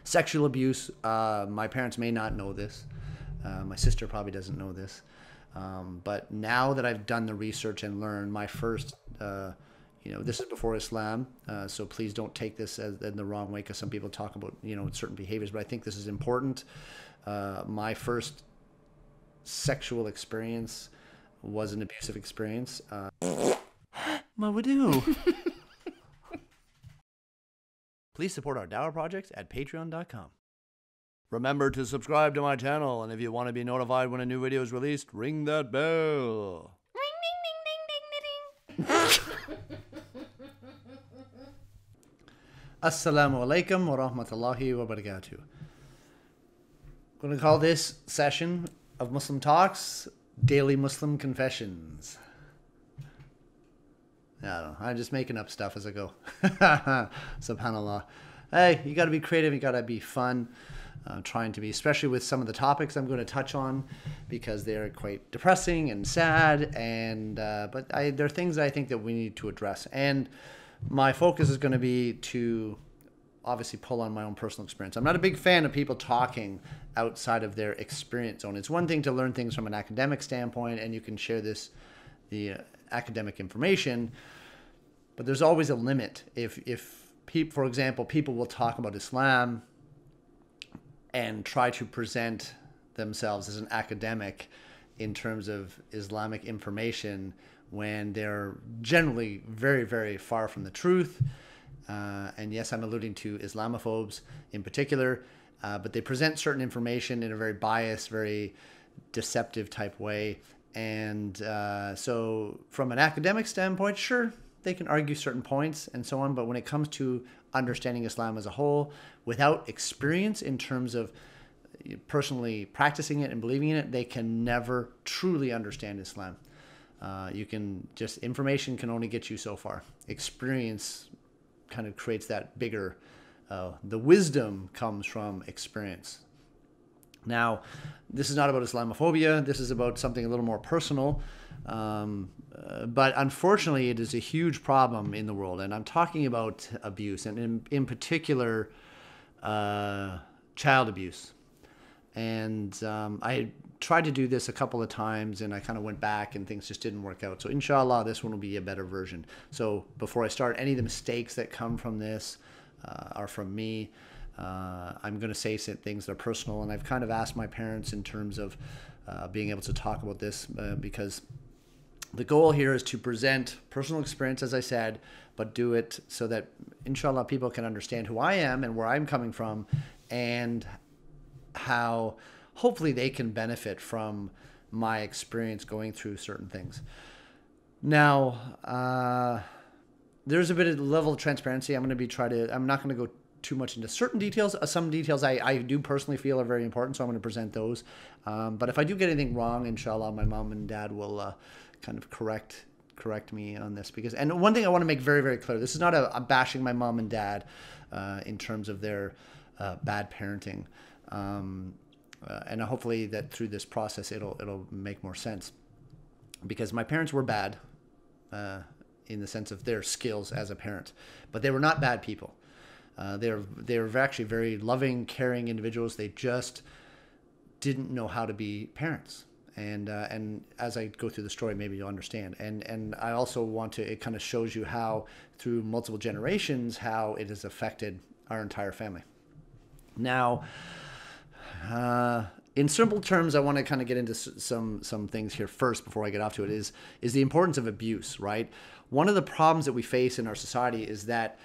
Sexual abuse, my parents may not know this. My sister probably doesn't know this. But now that I've done the research and learned, my first, this is before Islam, so please don't take this as in the wrong way, because some people talk about, certain behaviors, but I think this is important. My first sexual experience was an abusive experience. Mawadoo. Please support our Dower projects at patreon.com. Remember to subscribe to my channel, and if you want to be notified when a new video is released, ring that bell. Ring, ding, ding, ding, ding, ding. Assalamu alaikum wa rahmatullahi wa barakatuh. I'm going to call this session of Muslim Talks Daily Muslim Confessions. I don't know. I'm just making up stuff as I go. Subhanallah. Hey, you got to be creative. You got to be fun. Trying to be, especially with some of the topics I'm going to touch on, because they're quite depressing and sad. And but there are things I think that we need to address. And my focus is going to be to obviously pull on my own personal experience. I'm not a big fan of people talking outside of their experience zone. It's one thing to learn things from an academic standpoint, and you can share the academic information, but there's always a limit. For example, people will talk about Islam and try to present themselves as an academic in terms of Islamic information when they're generally very, very far from the truth. And yes, I'm alluding to Islamophobes in particular, but they present certain information in a very biased, very deceptive type way. And so from an academic standpoint, sure, they can argue certain points and so on. But when it comes to understanding Islam as a whole, without experience in terms of personally practicing it and believing in it, they can never truly understand Islam. Information can only get you so far. Experience kind of creates that bigger, the wisdom comes from experience. Now, this is not about Islamophobia. This is about something a little more personal. But unfortunately, it is a huge problem in the world. And I'm talking about abuse, and in particular, child abuse. And I tried to do this a couple of times, and I kind of went back, and things just didn't work out. So inshallah, this one will be a better version. So before I start, any of the mistakes that come from this are from me. I'm going to say some things that are personal, and I've kind of asked my parents in terms of being able to talk about this because the goal here is to present personal experience, as I said, but do it so that, inshallah, people can understand who I am and where I'm coming from, and how hopefully they can benefit from my experience going through certain things. Now, there's a bit of level of transparency. I'm not going to go too much into certain details. Some details I do personally feel are very important, so I'm going to present those. But if I do get anything wrong, inshallah, my mom and dad will kind of correct me on this. And one thing I want to make very, very clear, this is not a bashing my mom and dad in terms of their bad parenting. And hopefully that through this process, it'll make more sense. Because my parents were bad in the sense of their skills as a parent, but they were not bad people. They were actually very loving, caring individuals. They just didn't know how to be parents. And as I go through the story, maybe you'll understand. And I also it kind of shows you how through multiple generations, how it has affected our entire family. Now, in simple terms, I want to kind of get into some things here first before I get off to it is the importance of abuse, right? One of the problems that we face in our society is that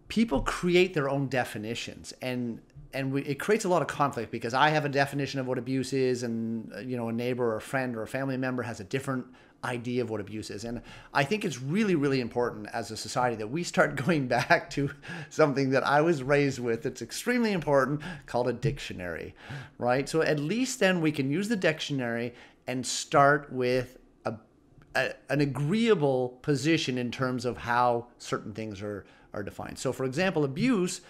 people create their own definitions, and it creates a lot of conflict because I have a definition of what abuse is, and a neighbor or a friend or a family member has a different idea of what abuse is. And I think it's really, really important as a society that we start going back to something that I was raised with that's extremely important, called a dictionary, right? So at least then we can use the dictionary and start with an agreeable position in terms of how certain things are defined. So for example, abuse,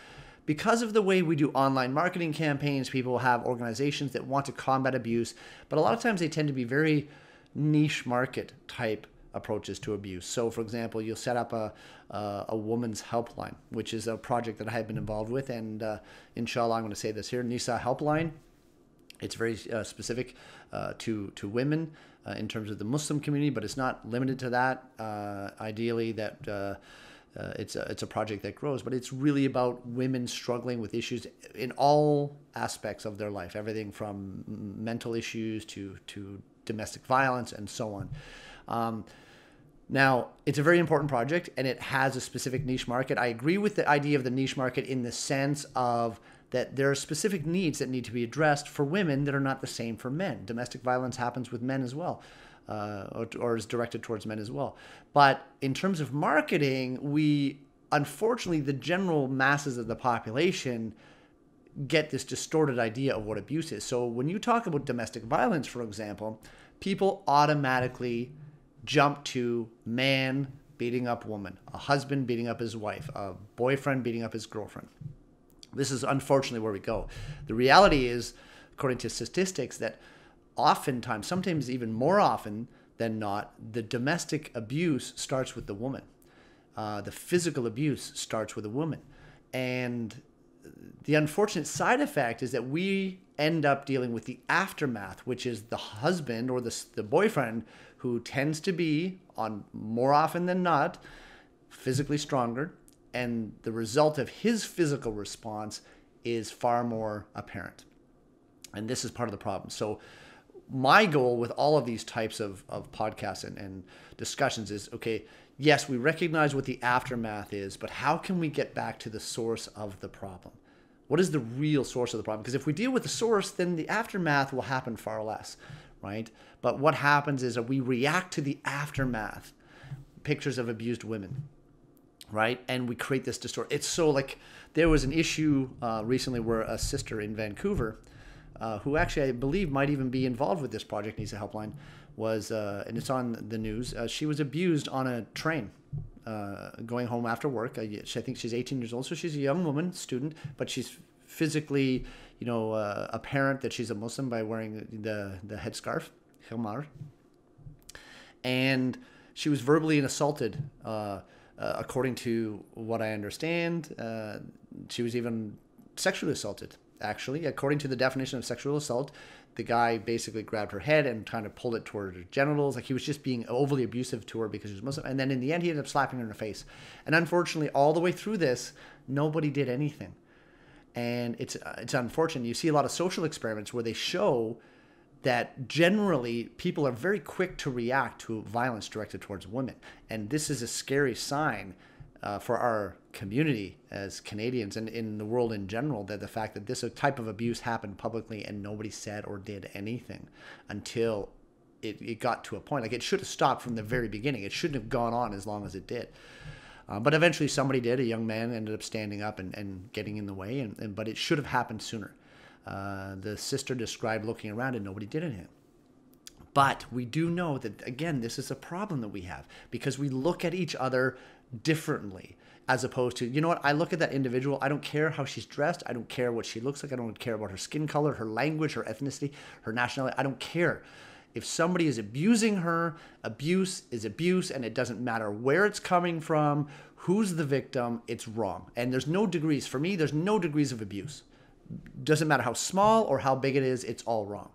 because of the way we do online marketing campaigns, people have organizations that want to combat abuse, but a lot of times they tend to be very niche market type approaches to abuse. So, for example, you'll set up a woman's helpline, which is a project that I have been involved with, and inshallah, I'm going to say this here, Nisa Helpline. It's very specific to women in terms of the Muslim community, but it's not limited to that. Ideally, that it's a project that grows, but it's really about women struggling with issues in all aspects of their life, everything from mental issues to domestic violence and so on. Now, it's a very important project, and it has a specific niche market. I agree with the idea of the niche market in the sense of that there are specific needs that need to be addressed for women that are not the same for men. Domestic violence happens with men as well, or is directed towards men as well. But in terms of marketing, unfortunately, the general masses of the population get this distorted idea of what abuse is. So when you talk about domestic violence, for example, people automatically jump to man beating up woman, a husband beating up his wife, a boyfriend beating up his girlfriend. This is unfortunately where we go. The reality is, according to statistics, that oftentimes, sometimes even more often than not, the domestic abuse starts with the woman. The physical abuse starts with a woman. And the unfortunate side effect is that we end up dealing with the aftermath, which is the husband or the boyfriend who tends to be, on more often than not, physically stronger, and the result of his physical response is far more apparent. And this is part of the problem. So my goal with all of these types of podcasts and discussions is, okay, yes, we recognize what the aftermath is, but how can we get back to the source of the problem? What is the real source of the problem? Because if we deal with the source, then the aftermath will happen far less, right? But what happens is that we react to the aftermath, pictures of abused women, right? And we create this distortion. It's so like, there was an issue recently where a sister in Vancouver, who actually I believe might even be involved with this project, Nisa Helpline, was, and it's on the news, she was abused on a train going home after work. I think she's 18 years old, so she's a young woman, student, but she's physically, apparent that she's a Muslim by wearing the headscarf, khimar. And she was verbally assaulted, according to what I understand. She was even sexually assaulted, actually. According to the definition of sexual assault, the guy basically grabbed her head and kind of pulled it toward her genitals. Like, he was just being overly abusive to her because she was Muslim. And then in the end, he ended up slapping her in the face. And unfortunately, all the way through this, nobody did anything. And it's unfortunate. You see a lot of social experiments where they show that generally people are very quick to react to violence directed towards women. And this is a scary sign for our community as Canadians and in the world in general, that the fact that this type of abuse happened publicly and nobody said or did anything until it got to a point. Like, it should have stopped from the very beginning. It shouldn't have gone on as long as it did. But eventually somebody did. A young man ended up standing up and getting in the way, but it should have happened sooner. The sister described looking around and nobody did anything. But we do know that, again, this is a problem that we have because we look at each other differently, as opposed to, you know what, I look at that individual, I don't care how she's dressed, I don't care what she looks like, I don't care about her skin color, her language, her ethnicity, her nationality, I don't care. If somebody is abusing her, abuse is abuse, and it doesn't matter where it's coming from, who's the victim, it's wrong. And there's no degrees. For me, there's no degrees of abuse. Doesn't matter how small or how big it is, it's all wrong.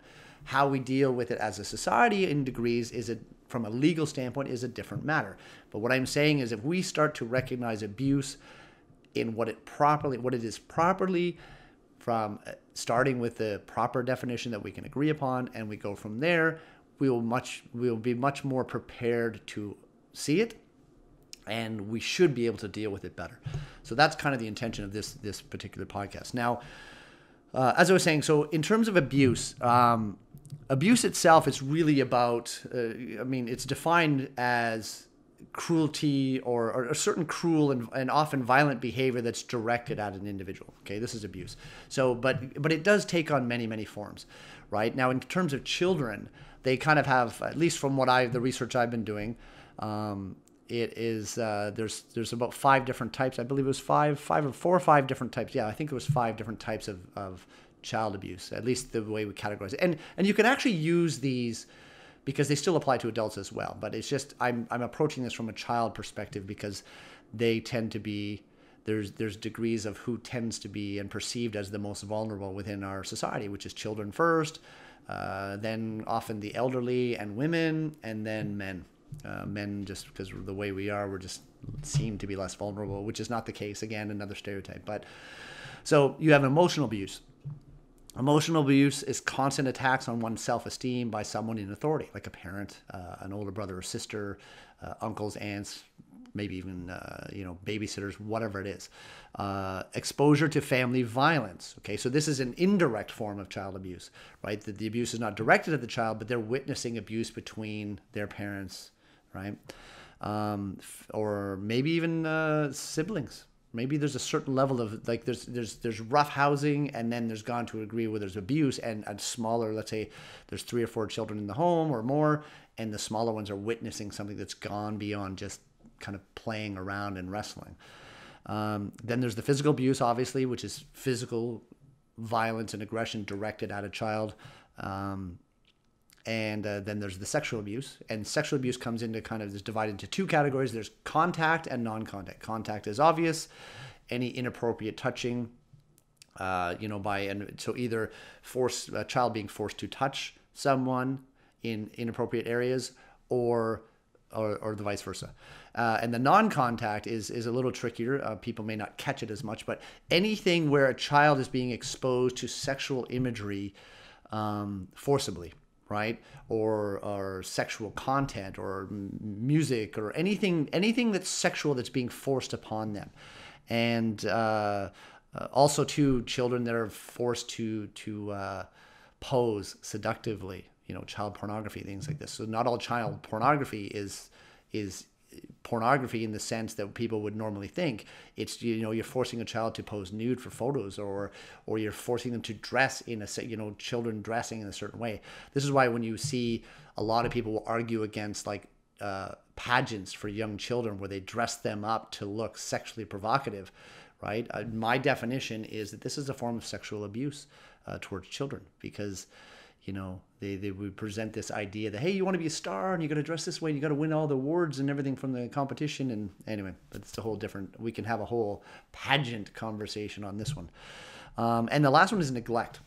How we deal with it as a society in degrees from a legal standpoint is a different matter. But what I'm saying is, if we start to recognize abuse in what it is properly, from starting with the proper definition that we can agree upon, and we go from there, we will be much more prepared to see it, and we should be able to deal with it better. So that's kind of the intention of this particular podcast. Now, as I was saying, so in terms of abuse, abuse itself is really about, it's defined as cruelty or a certain cruel and often violent behavior that's directed at an individual. Okay, this is abuse. So, but it does take on many, many forms, right? Now, in terms of children, they kind of have, at least from the research I've been doing, it is there's about 5 different types. I believe it was 4 or 5 different types. Yeah, I think it was 5 different types of child abuse, at least the way we categorize it. And you can actually use these because they still apply to adults as well. But it's just I'm approaching this from a child perspective because they tend to be there's degrees of who tends to be and perceived as the most vulnerable within our society, which is children first, then often the elderly and women, and then men. Men, just because of the way we are, we're just seem to be less vulnerable, which is not the case. Again, another stereotype. But so you have emotional abuse. Emotional abuse is constant attacks on one's self-esteem by someone in authority, like a parent, an older brother or sister, uncles, aunts, maybe even babysitters, whatever it is. Exposure to family violence. Okay, so this is an indirect form of child abuse, right? The abuse is not directed at the child, but they're witnessing abuse between their parents, right? Or maybe even siblings. Maybe there's a certain level of like there's rough housing, and then there's gone to a degree where there's abuse, and a smaller, let's say there's 3 or 4 children in the home or more, and the smaller ones are witnessing something that's gone beyond just kind of playing around and wrestling. Then there's the physical abuse, obviously, which is physical violence and aggression directed at a child. And then there's the sexual abuse. And sexual abuse comes into kind of is divided into 2 categories. There's contact and non-contact. Contact is obvious, any inappropriate touching, so either a child being forced to touch someone in inappropriate areas, or the vice versa. And the non-contact is a little trickier. People may not catch it as much, but anything where a child is being exposed to sexual imagery forcibly, right? Or sexual content or music or anything that's sexual that's being forced upon them. And also to children that are forced to pose seductively, child pornography, things like this. So not all child pornography is pornography in the sense that people would normally think. It's, you're forcing a child to pose nude for photos, or you're forcing them to dress in children dressing in a certain way. This is why when you see a lot of people will argue against like pageants for young children where they dress them up to look sexually provocative, right? My definition is that this is a form of sexual abuse towards children, because they would present this idea that, hey, you want to be a star and you got to dress this way and you got to win all the awards and everything from the competition. And anyway, that's a whole different, we can have a whole pageant conversation on this one. And the last one is neglect.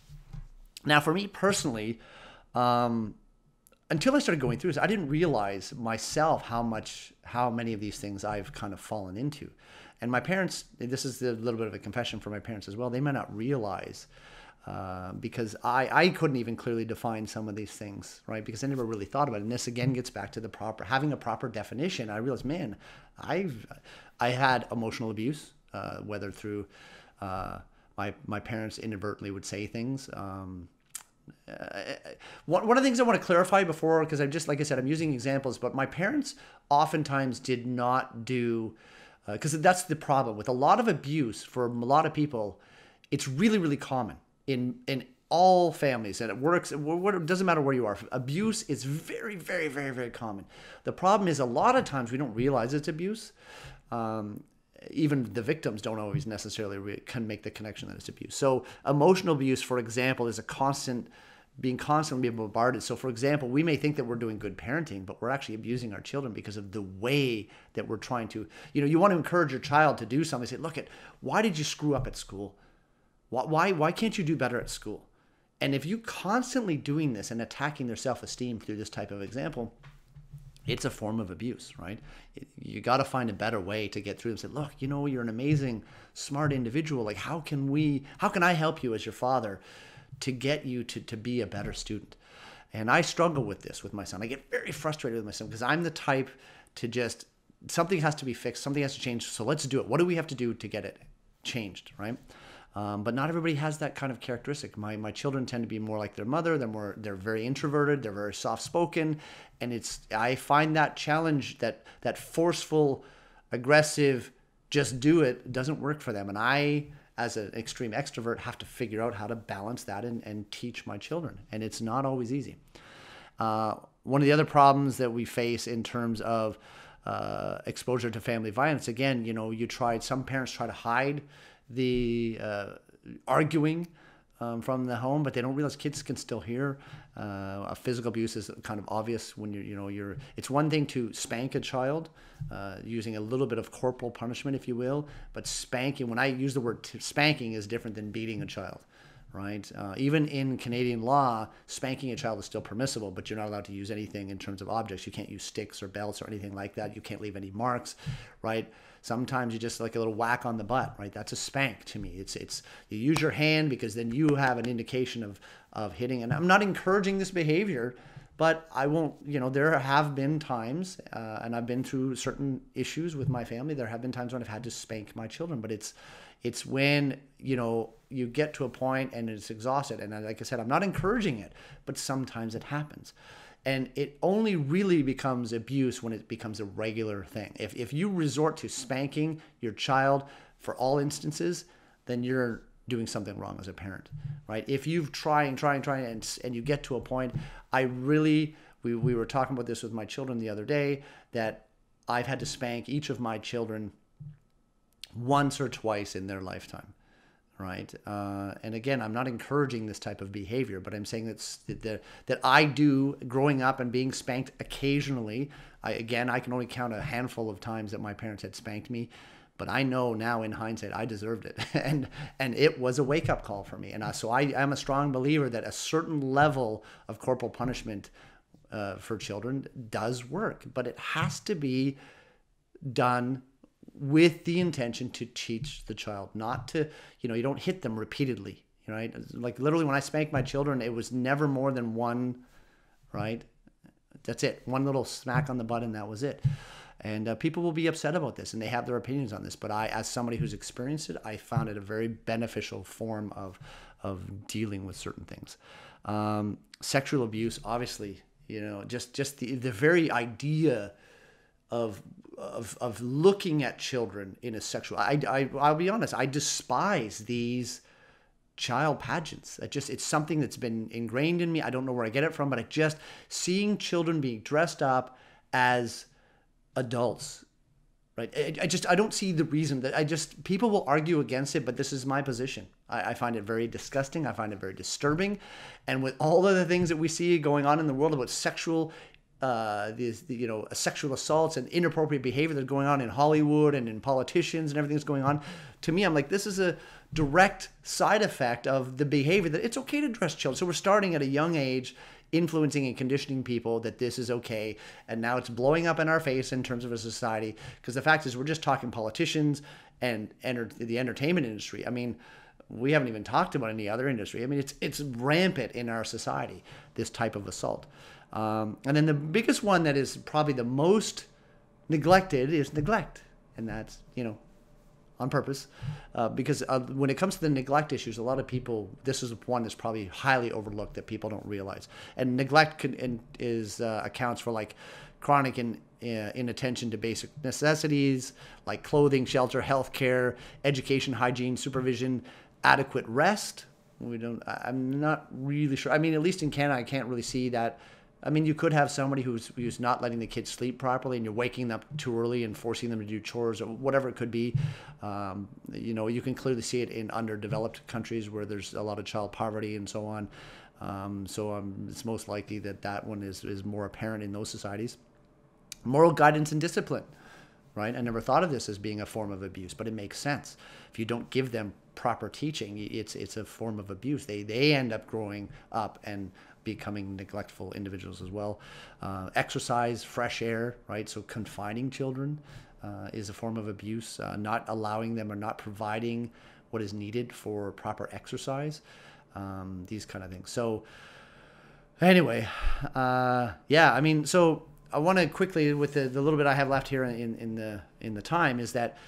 Now, for me personally, until I started going through this, I didn't realize myself how many of these things I've kind of fallen into. And my parents, this is a little bit of a confession for my parents as well, they might not realize because I couldn't even clearly define some of these things, right? Because I never really thought about it. And this again gets back to having a proper definition. I realized, man, I had emotional abuse, whether through my parents inadvertently would say things. One of the things I want to clarify before, because like I said, I'm using examples, but my parents oftentimes did not do, because that's the problem with a lot of abuse for a lot of people. It's really, really common in all families, and it works. It doesn't matter where you are. Abuse is very, very, very, very common. The problem is a lot of times we don't realize it's abuse. Even the victims don't always necessarily can make the connection that it's abuse. So emotional abuse, for example, is being constantly bombarded. So for example, we may think that we're doing good parenting, but we're actually abusing our children because of the way that we're trying to, you want to encourage your child to do something. Say, look, why did you screw up at school? Why can't you do better at school? And if you constantly doing this and attacking their self-esteem through this type of example, it's a form of abuse, right? You got to find a better way to get through and say, look, you're an amazing, smart individual. Like, how can I help you as your father to get you to be a better student? And I struggle with this with my son. I get very frustrated with my son because I'm the type to just, something has to be fixed, something has to change. So let's do it. What do we have to do to get it changed, right? But not everybody has that kind of characteristic. My children tend to be more like their mother. They're very introverted. They're very soft-spoken, and I find that challenge, that forceful, aggressive, just do it doesn't work for them. And I, as an extreme extrovert, have to figure out how to balance that and teach my children, and it's not always easy. One of the other problems that we face in terms of exposure to family violence, again, some parents try to hide the arguing from the home, but they don't realize kids can still hear. Physical abuse is kind of obvious when it's one thing to spank a child using a little bit of corporal punishment, if you will, but spanking, when I use the word spanking, is different than beating a child, right? Even in Canadian law, spanking a child is still permissible, but you're not allowed to use anything in terms of objects. You can't use sticks or belts or anything like that. You can't leave any marks, right? Sometimes you just like a little whack on the butt, right? That's a spank to me. It's you use your hand because then you have an indication of hitting. And I'm not encouraging this behavior, but I won't, there have been times, and I've been through certain issues with my family. There have been times when I've had to spank my children, but it's when, you get to a point and it's exhausted. And like I said, I'm not encouraging it, but sometimes it happens. And it only really becomes abuse when it becomes a regular thing. If you resort to spanking your child for all instances, then you're doing something wrong as a parent, right? If you've tried and you get to a point, we were talking about this with my children the other day, that I've had to spank each of my children once or twice in their lifetime. Right. And again, I'm not encouraging this type of behavior, but I'm saying that I do, growing up and being spanked occasionally. I can only count a handful of times that my parents had spanked me, but I know now in hindsight, I deserved it. and it was a wake up call for me. And so I'm a strong believer that a certain level of corporal punishment for children does work, but it has to be done with the intention to teach the child, not to, you don't hit them repeatedly, right? Like literally when I spanked my children, it was never more than one, right? That's it. One little smack on the butt and that was it. And people will be upset about this and they have their opinions on this. But as somebody who's experienced it, I found it a very beneficial form of dealing with certain things. Sexual abuse, obviously, just the very idea of looking at children in a sexual, I'll be honest, I despise these child pageants. It's something that's been ingrained in me. I don't know where I get it from, but seeing children being dressed up as adults, right? I don't see the reason that people will argue against it, but this is my position. I find it very disgusting. I find it very disturbing. And with all of the things that we see going on in the world about sexual sexual assaults and inappropriate behavior that's going on in Hollywood and in politicians and everything that's going on, to me, I'm like, this is a direct side effect of the behavior that it's okay to dress children. So we're starting at a young age, influencing and conditioning people that this is okay. And now it's blowing up in our face in terms of a society. Because the fact is, we're just talking politicians and the entertainment industry. I mean, we haven't even talked about any other industry. I mean, it's rampant in our society, this type of assault. And then the biggest one that is probably the most neglected is neglect. And that's, on purpose. Because when it comes to the neglect issues, a lot of people, this is one that's probably highly overlooked that people don't realize. And neglect accounts for like chronic inattention to basic necessities like clothing, shelter, healthcare, education, hygiene, supervision, adequate rest. I'm not really sure. I mean, at least in Canada, I can't really see that. I mean, you could have somebody who's not letting the kids sleep properly and you're waking them up too early and forcing them to do chores or whatever it could be. You can clearly see it in underdeveloped countries where there's a lot of child poverty and so on. It's most likely that one is more apparent in those societies. Moral guidance and discipline, right? I never thought of this as being a form of abuse, but it makes sense. If you don't give them proper teaching, it's a form of abuse. They end up growing up and becoming neglectful individuals as well. Exercise, fresh air, right? So confining children is a form of abuse. Not allowing them or not providing what is needed for proper exercise. These kind of things. So anyway, I mean, so I want to quickly, with the little bit I have left here in the time, is that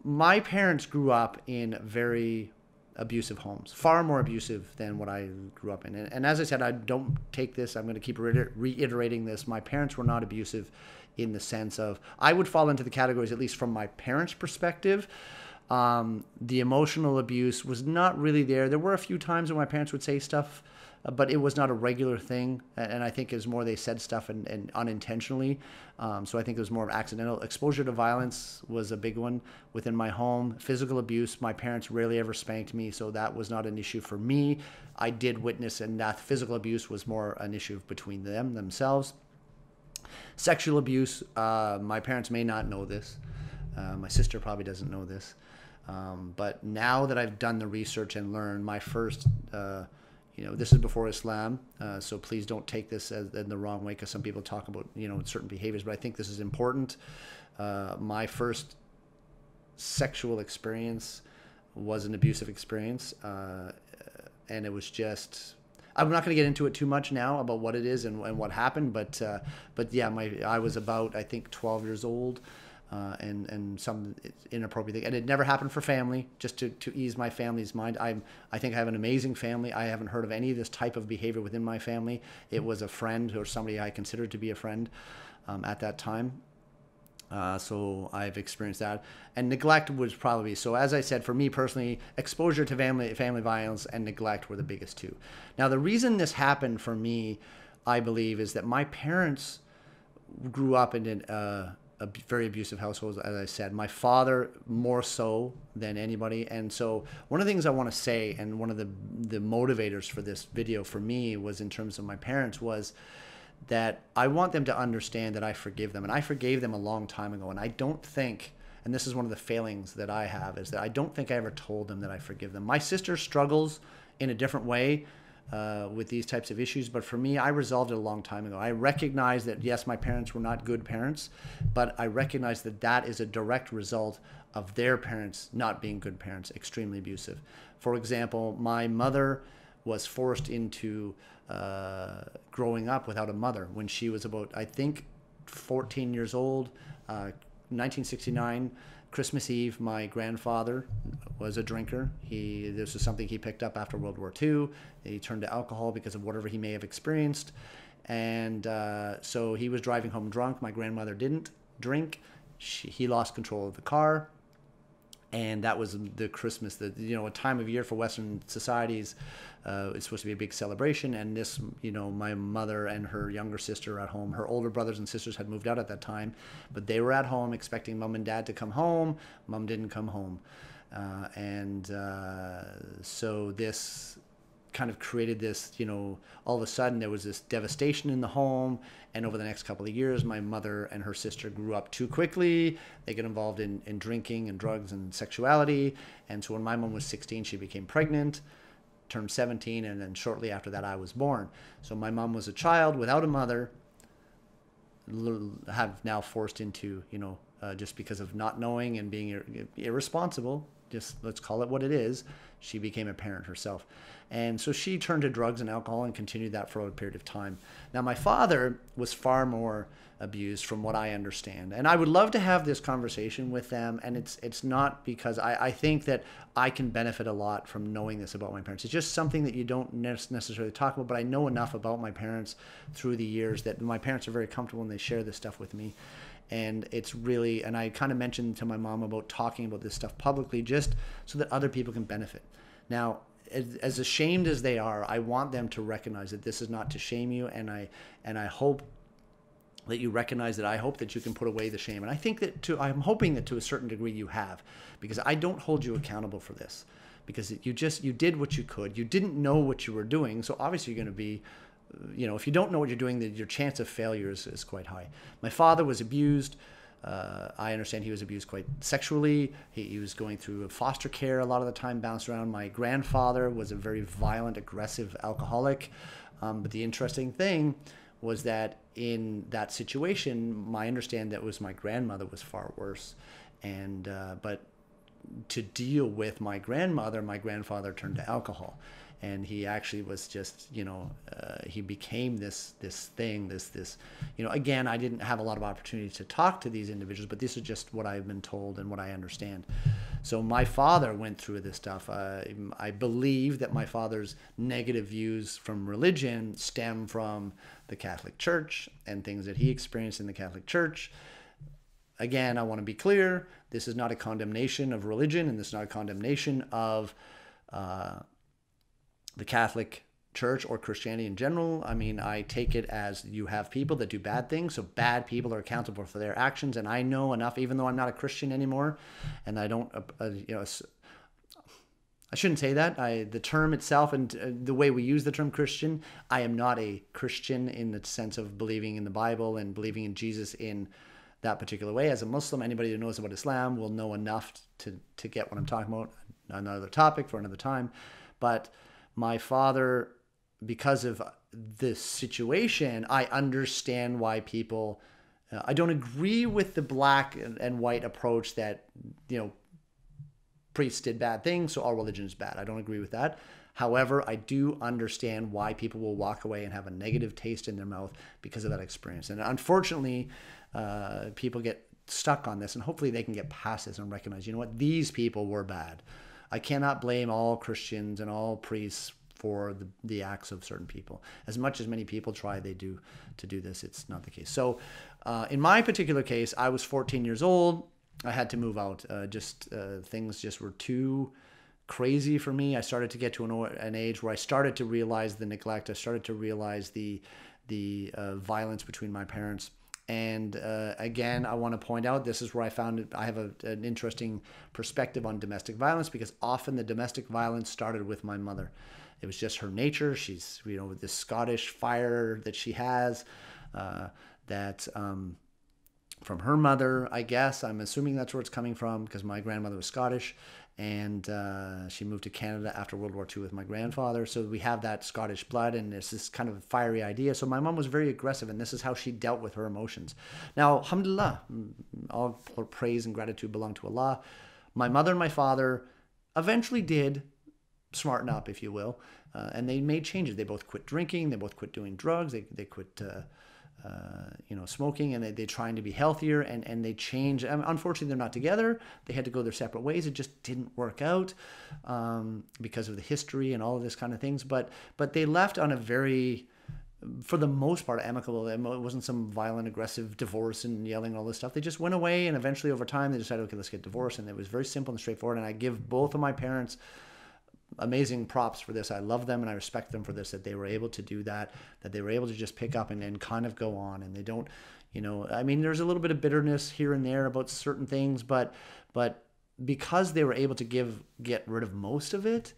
my parents grew up in very abusive homes, far more abusive than what I grew up in. And as I said, I don't take this, I'm going to keep reiterating this. My parents were not abusive in the sense of, I would fall into the categories, at least from my parents' perspective. The emotional abuse was not really there. There were a few times when my parents would say stuff but it was not a regular thing. And I think it was more they said stuff and unintentionally. So I think it was more of accidental. Exposure to violence was a big one within my home. Physical abuse, my parents rarely ever spanked me, so that was not an issue for me. I did witness, and that physical abuse was more an issue between themselves. Sexual abuse, my parents may not know this. My sister probably doesn't know this. But now that I've done the research and learned, my first, this is before Islam, so please don't take this in the wrong way, because some people talk about, certain behaviors, but I think this is important. My first sexual experience was an abusive experience, and it was just... I'm not going to get into it too much now about what it is and what happened, but yeah, I was about, I think, 12 years old, and some inappropriate thing, and it never happened for family. Just to ease my family's mind, I think I have an amazing family. I haven't heard of any of this type of behavior within my family. It was a friend or somebody I considered to be a friend at that time. So I've experienced that, and neglect was probably, so as I said, for me personally, exposure to family violence and neglect were the biggest two. Now, the reason this happened for me, I believe, is that my parents grew up in a very abusive household, as I said. My father more so than anybody. And so one of the things I want to say, and one of the motivators for this video for me was in terms of my parents, was that I want them to understand that I forgive them. And I forgave them a long time ago. And I don't think, and this is one of the failings that I have, is that I don't think I ever told them that I forgive them. My sister struggles in a different way with these types of issues. But for me, I resolved it a long time ago. I recognize that, yes, my parents were not good parents, but I recognize that that is a direct result of their parents not being good parents, extremely abusive. For example, my mother was forced into growing up without a mother when she was about, I think, 14 years old. 1969, Christmas Eve, my grandfather was a drinker. This was something he picked up after World War II. He turned to alcohol because of whatever he may have experienced. And so he was driving home drunk. My grandmother didn't drink. He lost control of the car. And that was the Christmas, a time of year for Western societies. It's supposed to be a big celebration. And this, my mother and her younger sister are at home. Her older brothers and sisters had moved out at that time, but they were at home expecting mom and dad to come home. Mom didn't come home. So this kind of created this, all of a sudden there was this devastation in the home. And over the next couple of years, my mother and her sister grew up too quickly. They got involved in drinking and drugs and sexuality. And so when my mom was 16, she became pregnant, turned 17, and then shortly after that, I was born. So my mom was a child without a mother, have now forced into, just because of not knowing and being irresponsible, just let's call it what it is, she became a parent herself. And so she turned to drugs and alcohol and continued that for a period of time. Now, my father was far more abused from what I understand. And I would love to have this conversation with them. And it's not because I think that I can benefit a lot from knowing this about my parents. It's just something that you don't necessarily talk about, but I know enough about my parents through the years that my parents are very comfortable and they share this stuff with me. And it's really, and I kind of mentioned to my mom about talking about this stuff publicly just so that other people can benefit. Now, as ashamed as they are, I want them to recognize that this is not to shame you, and I hope that you recognize that. I hope that you can put away the shame, and I think that I'm hoping that to a certain degree you have, because I don't hold you accountable for this, because you did what you could. You didn't know what you were doing, so obviously you're going to be, if you don't know what you're doing, then your chance of failure is quite high. My father was abused. I understand he was abused quite sexually. He was going through foster care a lot of the time, bounced around. My grandfather was a very violent, aggressive alcoholic. But the interesting thing was that in that situation, my understanding that was my grandmother was far worse. And but to deal with my grandmother, my grandfather turned to alcohol. And he actually was just, he became this thing, again, I didn't have a lot of opportunity to talk to these individuals, but this is just what I've been told and what I understand. So my father went through this stuff. I believe that my father's negative views from religion stem from the Catholic Church and things that he experienced in the Catholic Church. Again, I want to be clear. This is not a condemnation of religion, and this is not a condemnation of the Catholic church or Christianity in general. I mean, I take it as you have people that do bad things, so bad people are accountable for their actions. And I know enough, even though I'm not a Christian anymore, and I don't, I shouldn't say that. The term itself and the way we use the term Christian, I am not a Christian in the sense of believing in the Bible and believing in Jesus in that particular way. As a Muslim, anybody who knows about Islam will know enough to get what I'm talking about. Another topic for another time. But my father, because of this situation, I understand why people, I don't agree with the black and white approach that, priests did bad things, so all religion is bad. I don't agree with that. However, I do understand why people will walk away and have a negative taste in their mouth because of that experience. And unfortunately, people get stuck on this, and hopefully they can get past this and recognize, you know what, these people were bad. I cannot blame all Christians and all priests for the acts of certain people. As much as many people try to do this, it's not the case. So in my particular case, I was 14 years old. I had to move out. Things just were too crazy for me. I started to get to an age where I started to realize the neglect. I started to realize the violence between my parents. And again, I want to point out, this is where I found I have an interesting perspective on domestic violence, because often the domestic violence started with my mother. It was just her nature. She's, with this Scottish fire that she has, from her mother, I guess. I'm assuming that's where it's coming from, because my grandmother was Scottish, and she moved to Canada after World War II with my grandfather. So we have that Scottish blood, and it's this kind of fiery idea. So my mom was very aggressive, and this is how she dealt with her emotions. Now, alhamdulillah, all praise and gratitude belong to Allah. My mother and my father eventually did smarten up, if you will, and they made changes. They both quit drinking. They both quit doing drugs. They quit smoking, and they're trying to be healthier, and they change. Unfortunately, they're not together. They had to go their separate ways. It just didn't work out because of the history and all of this kind of things. But they left on a very, for the most part, amicable. It wasn't some violent, aggressive divorce and yelling and all this stuff. They just went away, and eventually over time they decided, okay, let's get divorced. And it was very simple and straightforward. And I give both of my parents amazing props for this. I love them and I respect them for this, that they were able to do that they were able to just pick up and kind of go on. And they don't, I mean, there's a little bit of bitterness here and there about certain things, but because they were able to get rid of most of it,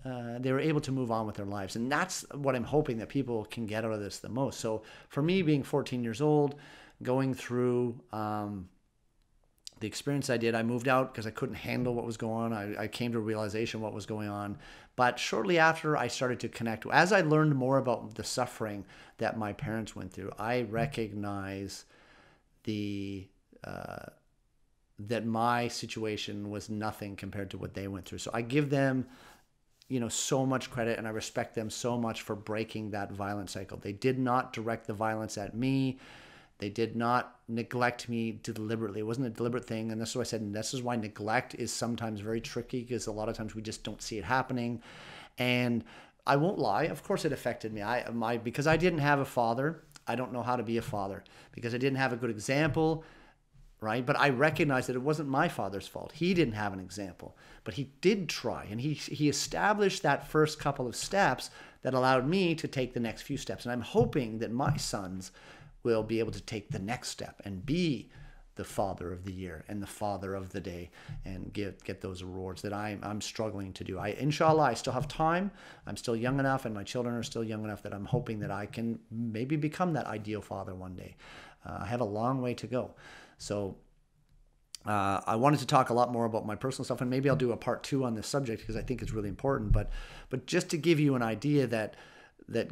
they were able to move on with their lives. And that's what I'm hoping that people can get out of this the most. So for me, being 14 years old, going through the experience I did, I moved out because I couldn't handle what was going on. I came to a realization what was going on. But shortly after, I started to connect. As I learned more about the suffering that my parents went through, I recognize that my situation was nothing compared to what they went through. So I give them, so much credit, and I respect them so much for breaking that violent cycle. They did not direct the violence at me. They did not neglect me deliberately. It wasn't a deliberate thing. And this is what I said. And this is why neglect is sometimes very tricky, because a lot of times we just don't see it happening. And I won't lie. Of course it affected me. Because I didn't have a father, I don't know how to be a father, because I didn't have a good example, right? But I recognized that it wasn't my father's fault. He didn't have an example, but he did try. And he established that first couple of steps that allowed me to take the next few steps. And I'm hoping that my sons will be able to take the next step and be the father of the year and the father of the day, and get those rewards that I'm struggling to do. Inshallah, I still have time. I'm still young enough, and my children are still young enough, that I'm hoping that I can maybe become that ideal father one day. I have a long way to go. So I wanted to talk a lot more about my personal stuff, and maybe I'll do a part 2 on this subject, because I think it's really important. But just to give you an idea that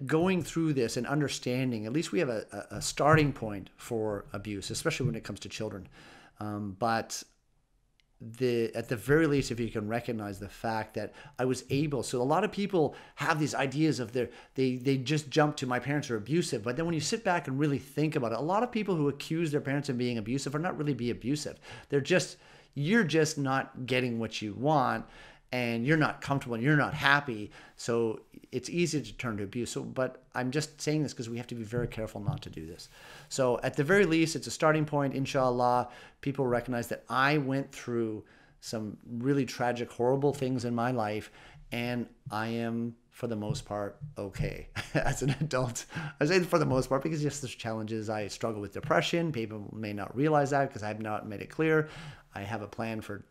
going through this and understanding, at least we have a starting point for abuse, especially when it comes to children. But at the very least, if you can recognize the fact that I was able, so a lot of people have these ideas of they just jump to my parents are abusive. But then when you sit back and really think about it, a lot of people who accuse their parents of being abusive are not really being abusive. You're just not getting what you want, and you're not comfortable and you're not happy. So it's easy to turn to abuse. But I'm just saying this because we have to be very careful not to do this. So at the very least, it's a starting point. Inshallah, people recognize that I went through some really tragic, horrible things in my life, and I am for the most part, okay. As an adult, I say for the most part because yes, there's challenges. I struggle with depression. People may not realize that because I've not made it clear. I have a plan for,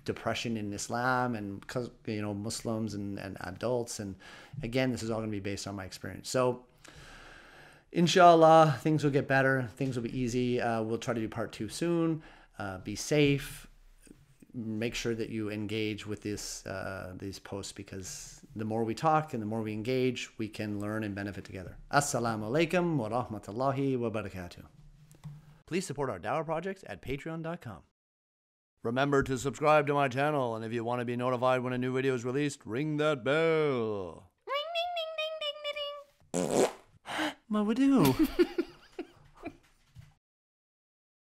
depression in Islam and, Muslims and adults. And again, this is all going to be based on my experience. So inshallah, things will get better. Things will be easy. We'll try to do part 2 soon. Be safe. Make sure that you engage with these posts, because the more we talk and the more we engage, we can learn and benefit together. Assalamu alaikum wa rahmatullahi wa barakatuh. Please support our Dawah projects at patreon.com. Remember to subscribe to my channel, and if you want to be notified when a new video is released, ring that bell. Ring, ding, ding, ding, ding, ding. What would do?